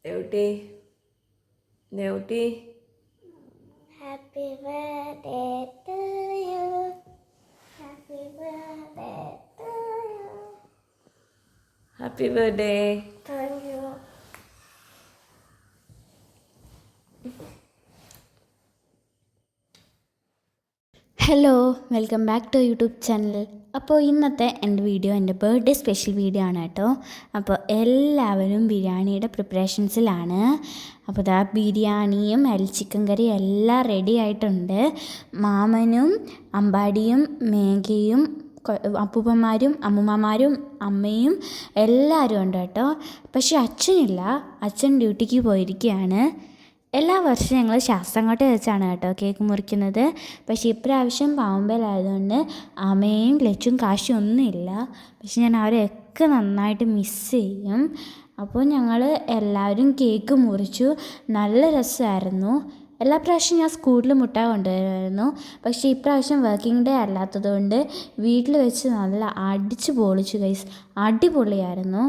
Devutty Devutty Happy birthday to you. Happy birthday to you. Happy birthday. Thank you. Hello, welcome back to YouTube channel. അപ്പോൾ ഇന്നത്തെ എൻ്റെ video എൻ്റെ birthday special video ആണ് കേട്ടോ. അപ്പോൾ എല്ലാവരും ബിരിയാണിയുടെ പ്രിപ്പറേഷൻസിലാണ്. അപ്പോൾ ഇതാ ബിരിയാണിയും ചിക്കൻ കറിയും എല്ലാം റെഡി ആയിട്ടുണ്ട്. മാമനും അമ്പാടിയും മേഘയും അപ്പൂപ്പന്മാരും അമ്മൂമ്മമാരും അമ്മയും എല്ലാവരും ഉണ്ട് കേട്ടോ. പക്ഷേ അച്ഛനില്ല, അച്ഛൻ ഡ്യൂട്ടിക്ക് പോയിരിക്കുകയാണ്. എല്ലാ വർഷവും ഞങ്ങൾ ശാസ്താംകോട്ടയിൽ വെച്ചാണ് കേട്ടോ കേക്ക് മുറിക്കുന്നത്. പക്ഷേ ഇപ്രാവശ്യം പാമ്പയിലായതുകൊണ്ട് അമ്മയും ലച്ചും കാശും ഒന്നുമില്ല. പക്ഷെ ഞാൻ അവരെയൊക്കെ നന്നായിട്ട് മിസ് ചെയ്യും. അപ്പോൾ ഞങ്ങൾ എല്ലാവരും കേക്ക് മുറിച്ചു. നല്ല രസമായിരുന്നു. എല്ലാ പ്രാവശ്യവും ഞാൻ സ്കൂളിൽ മുട്ടായി കൊണ്ടുവരുമായിരുന്നു. പക്ഷേ ഇപ്രാവശ്യം വർക്കിംഗ് ഡേ അല്ലാത്തതുകൊണ്ട് വീട്ടിൽ വെച്ച് നല്ല അടിച്ച് പൊളിച്ചു ഗൈസ്. അടിപൊളിയായിരുന്നു.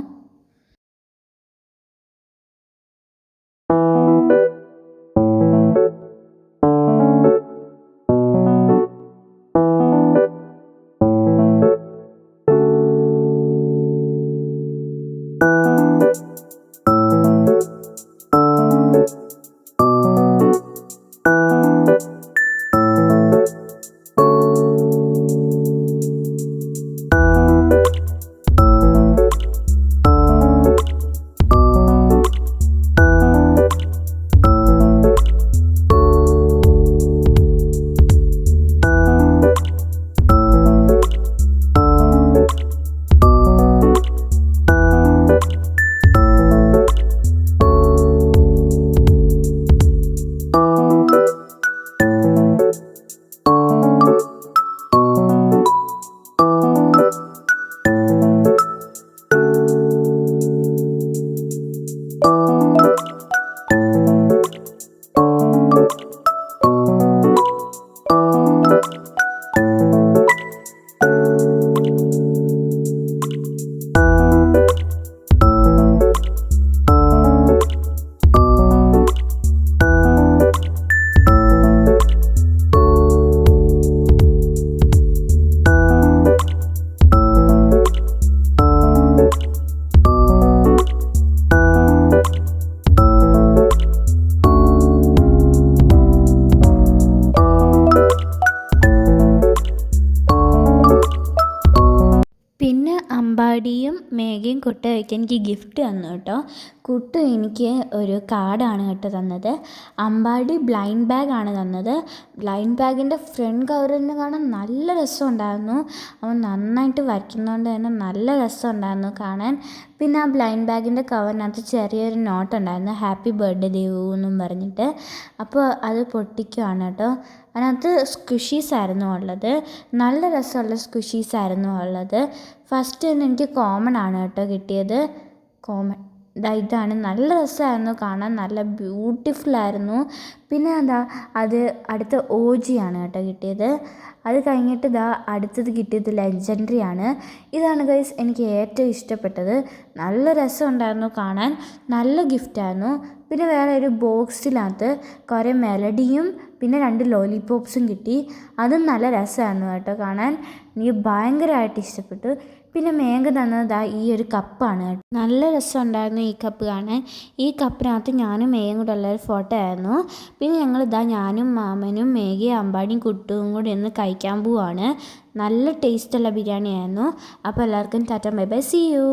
പിന്നെ അമ്പാടിയും മേഘയും കുട്ട വയ്ക്കാൻ എനിക്ക് ഗിഫ്റ്റ് തന്നു കേട്ടോ. കുട്ടു എനിക്ക് ഒരു കാർഡാണ് കേട്ടോ തന്നത്. അമ്പാടി ബ്ലൈൻഡ് ബാഗാണ് തന്നത്. ബ്ലൈൻഡ് ബാഗിൻ്റെ ഫ്രണ്ട് കവറിന് കാണാൻ നല്ല രസമുണ്ടായിരുന്നു. അവൻ നന്നായിട്ട് വരയ്ക്കുന്നതുകൊണ്ട് തന്നെ നല്ല രസമുണ്ടായിരുന്നു കാണാൻ. പിന്നെ ആ ബ്ലൈൻഡ് ബാഗിൻ്റെ കവറിനകത്ത് ചെറിയൊരു നോട്ട് ഉണ്ടായിരുന്നു, ഹാപ്പി ബർത്ത്ഡേ ദേവു എന്നും പറഞ്ഞിട്ട്. അപ്പോൾ അത് പൊട്ടിക്കുവാണ് കേട്ടോ. അതിനകത്ത് സ്ക്വിഷീസ് ആയിരുന്നു ഉള്ളത്. നല്ല രസമുള്ള സ്ക്വിഷീസ് ആയിരുന്നു ഉള്ളത്. ഫസ്റ്റ് തന്നെ എനിക്ക് കോമൺ ആണ് കേട്ടോ കിട്ടിയത്. കോമൺ ഇതാണ്. നല്ല രസമായിരുന്നു കാണാൻ, നല്ല ബ്യൂട്ടിഫുള്ളായിരുന്നു. പിന്നെ അത് അടുത്ത ഓജിയാണ് കേട്ടോ കിട്ടിയത്. അത് കഴിഞ്ഞിട്ട് അടുത്തത് കിട്ടിയത് ലെജൻഡറി ആണ്. ഇതാണ് ഗൈസ് എനിക്ക് ഏറ്റവും ഇഷ്ടപ്പെട്ടത്. നല്ല രസമുണ്ടായിരുന്നു കാണാൻ, നല്ല ഗിഫ്റ്റായിരുന്നു. പിന്നെ വേറെ ഒരു ബോക്സിനകത്ത് കുറേ മെലഡിയും പിന്നെ 2 ലോലിപോപ്സും കിട്ടി. അതും നല്ല രസമായിരുന്നു കേട്ടോ കാണാൻ. എനിക്ക് ഭയങ്കരമായിട്ട് ഇഷ്ടപ്പെട്ടു. പിന്നെ മേഘ തന്നത് ഈ ഒരു കപ്പാണ്. നല്ല രസമുണ്ടായിരുന്നു ഈ കപ്പ് കാണാൻ. ഈ കപ്പിനകത്ത് ഞാനും മേഘയും കൂടെ ഉള്ളൊരു ഫോട്ടോ ആയിരുന്നു. പിന്നെ ഞങ്ങൾ ഞാനും മാമനും മേഘയും അമ്പാടിയും കുട്ടും കൂടി ഒന്ന് കഴിക്കാൻ പോവാണ്. നല്ല ടേസ്റ്റുള്ള ബിരിയാണി ആയിരുന്നു. അപ്പോൾ എല്ലാവർക്കും tata bye bye, see U.